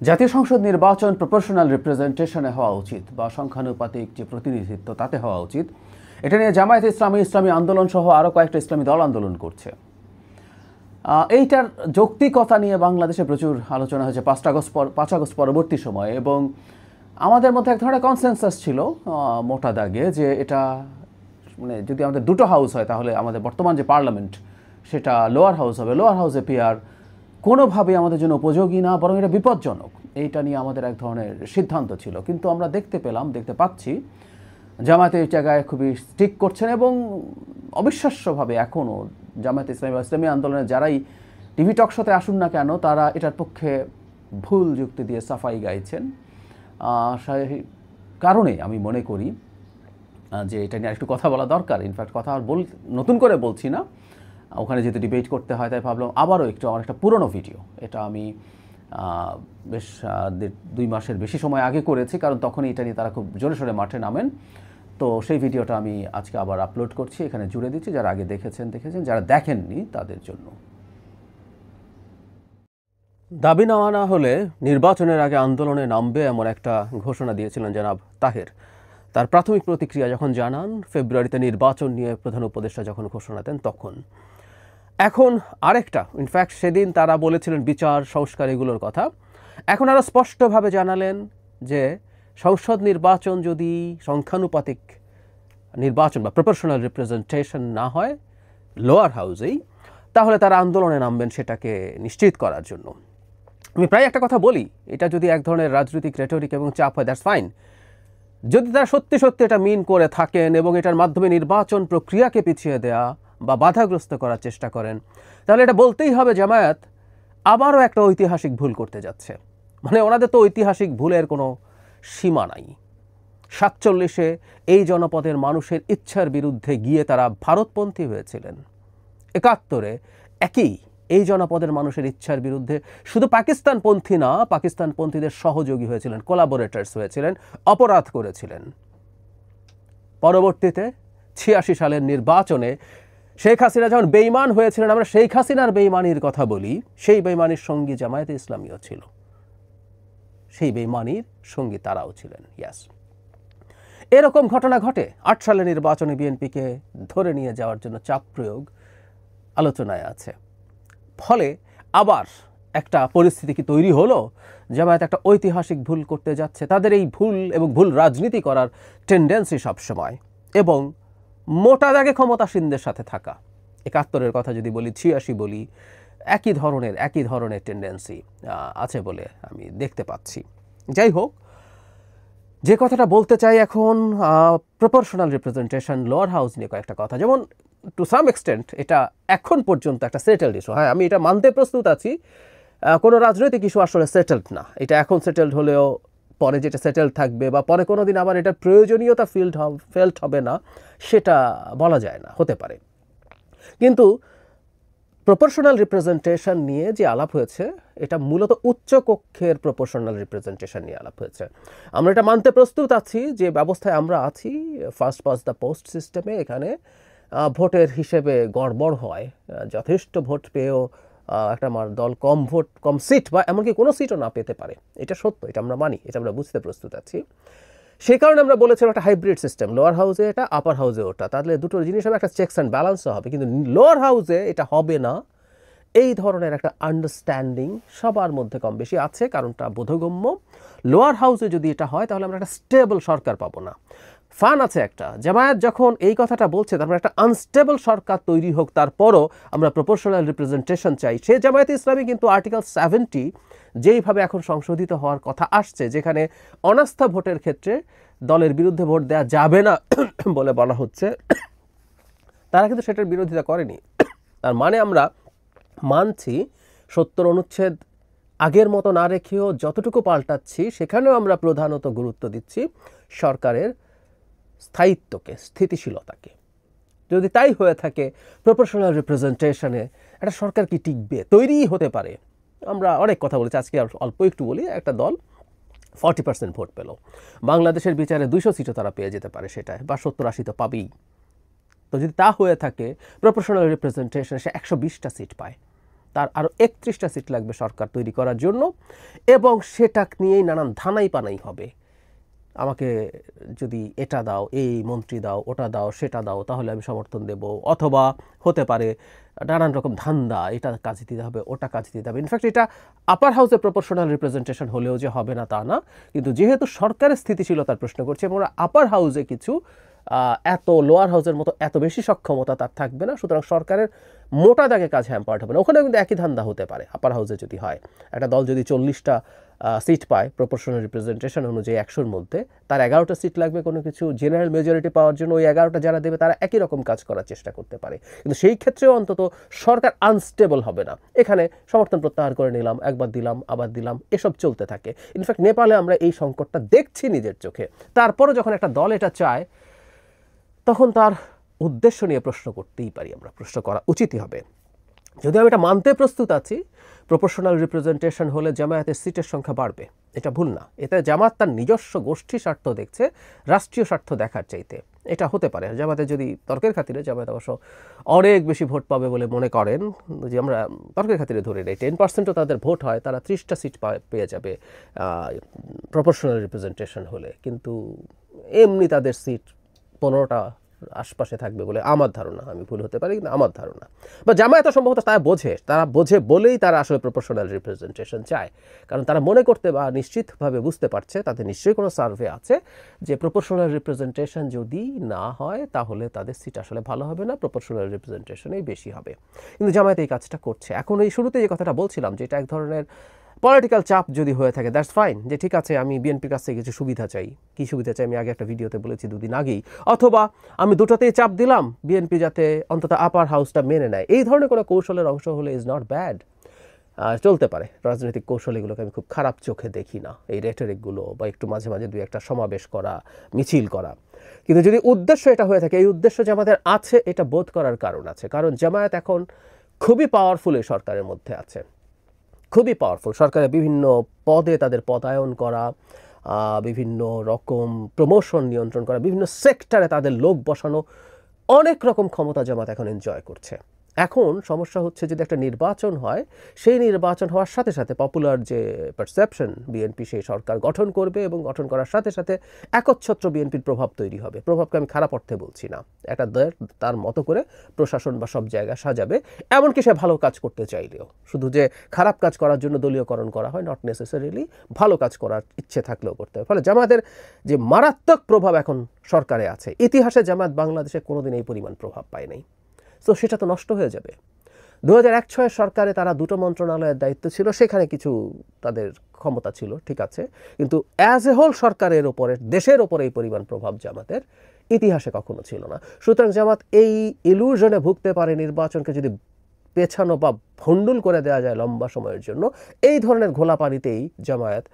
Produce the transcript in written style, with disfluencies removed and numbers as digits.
জাতীয় সংসদ নির্বাচন প্রপোর্শনাল রিপ্রেজেন্টেশনে হওয়া উচিত বা সংখ্যানুপাতিক যে প্রতিনিধিত্ব তাতে হওয়া উচিত। এটা নিয়ে জামায়াতে ইসলামী আন্দোলন সহ আরও কয়েকটা ইসলামী দল আন্দোলন করছে। এইটার যৌক্তিকতা নিয়ে বাংলাদেশে প্রচুর আলোচনা হয়েছে 5 আগস্ট পরবর্তী সময়ে, এবং আমাদের মধ্যে এক ধরনের কনসেনসাস ছিল মোটা দাগে যে এটা মানে যদি আমাদের দুটো হাউস হয় তাহলে আমাদের বর্তমান যে পার্লামেন্ট সেটা লোয়ার হাউস হবে। লোয়ার হাউসে পিয়ার কোনোভাবেই আমাদের জন্য উপযোগী না, বরং এটা বিপজ্জনক। এইটা নিয়ে আমাদের এক ধরনের সিদ্ধান্ত ছিল, কিন্তু আমরা দেখতে পাচ্ছি জামায়াতে এই জায়গায় খুবই স্টিক করছেন, এবং অবিশ্বাস্যভাবে এখনও জামায়াতে ইসলামী আন্দোলনের যারাই টিভি টক শোতে আসুন না কেন তারা এটার পক্ষে ভুল যুক্তি দিয়ে সাফাই গাইছেন। সেই কারণে আমি মনে করি যে এটা নিয়ে একটু কথা বলা দরকার। ইনফ্যাক্ট কথা আর নতুন করে বলছি না, ওখানে যেহেতু ডিবেট করতে হয় তাই ভাবলাম আবারও আমার একটা পুরনো ভিডিও, এটা আমি বেশ 2 মাসের বেশি সময় আগে করেছি, কারণ তখনই এটা নিয়ে তারা খুব জোরে সোরে মাঠে নামেন। তো সেই ভিডিওটা আমি আজকে আবার আপলোড করছি, এখানে জুড়ে দিচ্ছি। যারা আগে দেখেছেন, যারা দেখেননি তাদের জন্য। দাবি নেওয়া না হলে নির্বাচনের আগে আন্দোলনে নামবে এমন একটা ঘোষণা দিয়েছিলেন জনাব তাহের। তার প্রাথমিক প্রতিক্রিয়া যখন জানান ফেব্রুয়ারিতে নির্বাচন নিয়ে প্রধান উপদেষ্টা যখন ঘোষণা দেন তখন। এখন আরেকটা, ইনফ্যাক্ট সেদিন তারা বলেছিলেন বিচার সংস্কার এগুলোর কথা, এখন আরও স্পষ্টভাবে জানালেন যে সংসদ নির্বাচন যদি সংখ্যানুপাতিক নির্বাচন বা প্রপোর্শনাল রিপ্রেজেন্টেশন না হয় লোয়ার হাউসেই, তাহলে তারা আন্দোলনে নামবেন সেটাকে নিশ্চিত করার জন্য। আমি প্রায় একটা কথা বলি, এটা যদি এক ধরনের রাজনৈতিক রেটরিক এবং চাপ হয় দ্যাটস ফাইন। যদি তারা সত্যি এটা মিন করে থাকেন এবং এটার মাধ্যমে নির্বাচন প্রক্রিয়াকে পিছিয়ে দেয়া বা বাধাগ্রস্ত করার চেষ্টা করেন, তাহলে এটা বলতেই হবে জামায়াত আবারও একটা ঐতিহাসিক ভুল করতে যাচ্ছে। মানে ওনাদের তো ঐতিহাসিক ভুলের কোনো সীমা নাই। 47-এ এই জনপদের মানুষের ইচ্ছার বিরুদ্ধে গিয়ে তারা ভারতপন্থী হয়েছিলেন। 71-এ একই এই জনপদের মানুষের ইচ্ছার বিরুদ্ধে শুধু পাকিস্তানপন্থী না, পাকিস্তানপন্থীদের সহযোগী হয়েছিলেন, কোলাবোরেটার্স হয়েছিলেন, অপরাধ করেছিলেন। পরবর্তীতে 86 সালের নির্বাচনে শেখ হাসিনা যখন বেঈমান হয়েছিলেন, আমরা শেখ হাসিনার বেঈমানির কথা বলি, সেই বেঈমানির সঙ্গী জামায়াতে ইসলামীও ছিল, সেই বেঈমানির সঙ্গী তারাও ছিলেন। ইয়াস, এরকম ঘটনা ঘটে। 8 সালের নির্বাচনে বিএনপিকে ধরে নিয়ে যাওয়ার জন্য চাপ প্রয়োগ আলোচনায় আছে। ফলে আবার একটা পরিস্থিতি কি তৈরি হলো, জামায়াত একটা ঐতিহাসিক ভুল করতে যাচ্ছে। তাদের এই ভুল এবং ভুল রাজনীতি করার টেন্ডেন্সি সবসময়, এবং মোটা দাগে ক্ষমতাসীনদের সাথে থাকা। 71-এর কথা যদি বলি, 86 বলি, একই ধরনের টেন্ডেন্সি আছে বলে আমি দেখতে পাচ্ছি। যাই হোক, যে কথাটা বলতে চাই এখন, প্রপোর্শনাল রিপ্রেজেন্টেশন লোয়ার হাউস নিয়ে কয়েকটা কথা। যেমন টু সাম এক্সটেন্ট এটা এখন পর্যন্ত একটা সেটেলড ইস্যু। হ্যাঁ, আমি এটা মানতে প্রস্তুত আছি, কোনো রাজনৈতিক ইস্যু আসলে সেটেলড না। এটা এখন সেটেলড হলেও পরে যেটা সেটেলড থাকবে বা পরে কোনো দিন আবার এটার প্রয়োজনীয়তা ফেল্ট হবে না, সেটা বলা যায় না, হতে পারে। কিন্তু প্রপোর্শনাল রিপ্রেজেন্টেশন নিয়ে যে আলাপ হয়েছে, এটা মূলত উচ্চ কক্ষের প্রপোর্শনাল রিপ্রেজেন্টেশন নিয়ে আলাপ হয়েছে। আমরা এটা মানতে প্রস্তুত আছি যে ব্যবস্থায় আমরা আছি, ফার্স্ট পাস্ট দ্য পোস্ট সিস্টেমে, এখানে ভোটের হিসেবে গড়বড় হয়। যথেষ্ট ভোট পেয়েও একটা দল কম সিট বা এমনকি কোনো সিটও না পেতে পারে, এটা সত্য, এটা আমরা মানি, এটা আমরা বুঝতে প্রস্তুত আছি। সেই কারণে আমরা বলেছিলাম একটা হাইব্রিড সিস্টেম, লোয়ার হাউসে এটা, আপার হাউসে ওটা, তাহলে দুটো জিনিস হবে, একটা চেকস অ্যান্ড ব্যালেন্সও হবে। কিন্তু লোয়ার হাউসে এটা হবে না, এই ধরনের একটা আন্ডারস্ট্যান্ডিং সবার মধ্যে কম বেশি আছে, কারণটা বোধগম্য। লোয়ার হাউসে যদি এটা হয় তাহলে আমরা একটা স্টেবল সরকার পাবো না। ফান আছে একটা, জামায়াত যখন এই কথাটা বলছে তারপরে একটা আনস্টেবল সরকার তৈরি হোক, তারপরও আমরা প্রপোর্শনাল রিপ্রেজেন্টেশন চাই। সে জামায়াতে ইসলামী কিন্তু আর্টিকেল 70 যেইভাবে এখন সংশোধিত হওয়ার কথা আসছে, যেখানে অনাস্থা ভোটের ক্ষেত্রে দলের বিরুদ্ধে ভোট দেওয়া যাবে না বলে বলা হচ্ছে, তারা কিন্তু সেটার বিরোধিতা করেনি। তার মানে আমরা মানছি 70 অনুচ্ছেদ আগের মতো না রেখেও যতটুকু পাল্টাচ্ছি, সেখানেও আমরা প্রধানত গুরুত্ব দিচ্ছি সরকারের স্থায়িত্বকে, স্থিতিশীলতাকে। যদি তাই হয়ে থাকে, প্রপোর্শনাল রিপ্রেজেন্টেশনে একটা সরকার কি টিকবে, তৈরি হতে পারে। আমরা অনেক কথা বলেছি, আজকে অল্প একটু বলি। একটা দল 40% ভোট পেল, বাংলাদেশের বিচারে 200 সিটও তারা পেয়ে যেতে পারে, সেটাই বা 70-80 তো পাবেই। তো যদি তা হয়ে থাকে, প্রপোর্শনাল রিপ্রেজেন্টেশনে সে 120টা সিট পায়, তার আরও 31টা সিট লাগবে সরকার তৈরি করার জন্য, এবং সেটা নিয়েই নানান ধানাই পানাই হবে। আমাকে যদি এটা দাও, এই মন্ত্রী দাও, ওটা দাও, সেটা দাও, তাহলে আমি সমর্থন দেব। অথবা হতে পারে নানান রকম ধান্দা, এটা কাজ দিতে হবে, ওটা কাজ দিতে হবে। ইনফ্যাক্ট এটা আপার হাউসে প্রপোর্শনাল রিপ্রেজেন্টেশন হলেও যে হবে না তা না, কিন্তু যেহেতু সরকারের স্থিতিশীলতার প্রশ্ন করছে এবং আপার হাউসে কিছু এত লোয়ার হাউসের মতো এত বেশি সক্ষমতা তার থাকবে না, সুতরাং সরকারের মোটা দাগে কাজ হ্যাম্পার্ড হবে না। ওখানে কিন্তু একই ধান্দা হতে পারে আপার হাউসে যদি হয়। একটা দল যদি 40টা সিট পায় প্রপোর্শনাল রিপ্রেজেন্টেশন অনুযায়ী 100-র মধ্যে, তার 11টা সিট লাগবে কোনো কিছু জেনারেল মেজরিটি পাওয়ার জন্য। ওই 11টা যারা দেবে তারা একই রকম কাজ করার চেষ্টা করতে পারে, কিন্তু সেই ক্ষেত্রেও অন্তত সরকার আনস্টেবল হবে না। এখানে সমর্থন প্রত্যাহার করে নিলাম, একবার দিলাম, আবার দিলাম, এসব চলতে থাকে। ইনফ্যাক্ট নেপালে আমরা এই সংকটটা দেখছি নিজের চোখে। তারপরও যখন একটা দল এটা চায়, তখন তার উদ্দেশ্য নিয়ে প্রশ্ন করতেই পারি আমরা, প্রশ্ন করা উচিতই হবে। যদি আমি এটা মানতে প্রস্তুত আছি, প্রপোর্শনাল রিপ্রেজেন্টেশন হলে জামায়াতের সিটের সংখ্যা বাড়বে, এটা ভুল না। এতে জামাত তার নিজস্ব গোষ্ঠী স্বার্থ দেখছে রাষ্ট্রীয় স্বার্থ দেখার চাইতে, এটা হতে পারে। জামাতে যদি তর্কের খাতিরে, জামায়াত অবশ্য অনেক বেশি ভোট পাবে বলে মনে করেন, যে আমরা তর্কের খাতিরে ধরে নেই 10%ও তাদের ভোট হয়, তারা 30টা সিট পেয়ে যাবে প্রপোর্শনাল রিপ্রেজেন্টেশন হলে। কিন্তু এমনি তাদের সিট 15টা আশপাশে থাকবে বলে আমার ধারণা। আমি ভুল হতে পারি, কিন্তু আমার ধারণা। বা জামায়াত সম্ভবত তারা বোঝে বলেই তারা আসলে প্রপোর্শনাল রিপ্রেজেন্টেশন চায়, কারণ তারা মনে করতে বা নিশ্চিতভাবে বুঝতে পারছে, তাদের নিশ্চয়ই কোনো সার্ভে আছে, যে প্রপোর্শনাল রিপ্রেজেন্টেশন যদি না হয় তাহলে তাদের সিট আসলে ভালো হবে না, প্রপোর্শনাল রিপ্রেজেন্টেশনেই বেশি হবে। কিন্তু জামায়াত এই কাজটা করছে। এখন এই শুরুতে যে কথাটা বলছিলাম, যে এটা এক ধরনের পলিটিক্যাল চাপ যদি হয়ে থাকে, দ্যাটস ফাইন, যে ঠিক আছে আমি বিএনপির কাছ থেকে কিছু সুবিধা চাই। কী সুবিধা চাই আমি আগে একটা ভিডিওতে বলেছি 2 দিন আগেই। অথবা আমি দুটোতেই চাপ দিলাম বিএনপি যাতে অন্তত আপার হাউসটা মেনে নেয়। এই ধরনের কোনো কৌশলের অংশ হলে ইজ নট ব্যাড, চলতে পারে। রাজনৈতিক কৌশল এগুলোকে আমি খুব খারাপ চোখে দেখি না, এই রেটরিকগুলো, বা একটু মাঝে মাঝে 2-1টা সমাবেশ করা, মিছিল করা। কিন্তু যদি উদ্দেশ্য এটা হয়ে থাকে, এই উদ্দেশ্য যে আমাদের আছে এটা বোধ করার কারণ আছে। কারণ জামায়াত এখন খুবই পাওয়ারফুল এই সরকারের মধ্যে আছে, খুবই পাওয়ারফুল। সরকারের বিভিন্ন পদে তাদের পদায়ন করা, বিভিন্ন রকম প্রমোশন নিয়ন্ত্রণ করা, বিভিন্ন সেক্টরে তাদের লোক বসানো, অনেক রকম ক্ষমতা জামাত এখন এনজয় করছে। এখন সমস্যা হচ্ছে যদি একটা নির্বাচন হয়, সেই নির্বাচন হওয়ার সাথে সাথে পপুলার যে পারসেপশন বিএনপি সেই সরকার গঠন করবে, এবং গঠন করার সাথে সাথে একচ্ছত্র বিএনপির প্রভাব তৈরি হবে। প্রভাবকে আমি খারাপ অর্থে বলছি না, একটা তার মতো করে প্রশাসন বা সব জায়গায় সাজাবে, এমনকি সে ভালো কাজ করতে চাইলেও। শুধু যে খারাপ কাজ করার জন্য দলীয়করণ করা হয়, নট নেসেসারিলি, ভালো কাজ করার ইচ্ছে থাকলেও করতে হবে। ফলে জামায়াতের যে মারাত্মক প্রভাব এখন সরকারে আছে, ইতিহাসে জামায়াত বাংলাদেশে কোনোদিন এই পরিমাণ প্রভাব পায় নাই। তো সেটা তো নষ্ট হয়ে যাবে। 2001-06 সরকারে তারা 2টো মন্ত্রণালয়ের দায়িত্ব ছিল, সেখানে কিছু তাদের ক্ষমতা ছিল, ঠিক আছে, কিন্তু অ্যাজ এ হোল সরকারের ওপরে, দেশের ওপরে এই পরিমাণ প্রভাব জামাতের ইতিহাসে কখনো ছিল না। সুতরাং জামাত এই ইলুশনে ভুগতে পারে, নির্বাচনকে যদি পেছানো বা ভণ্ডুল করে দেওয়া যায় লম্বা সময়ের জন্য, এই ধরনের ঘোলা পানিতেই জামায়াত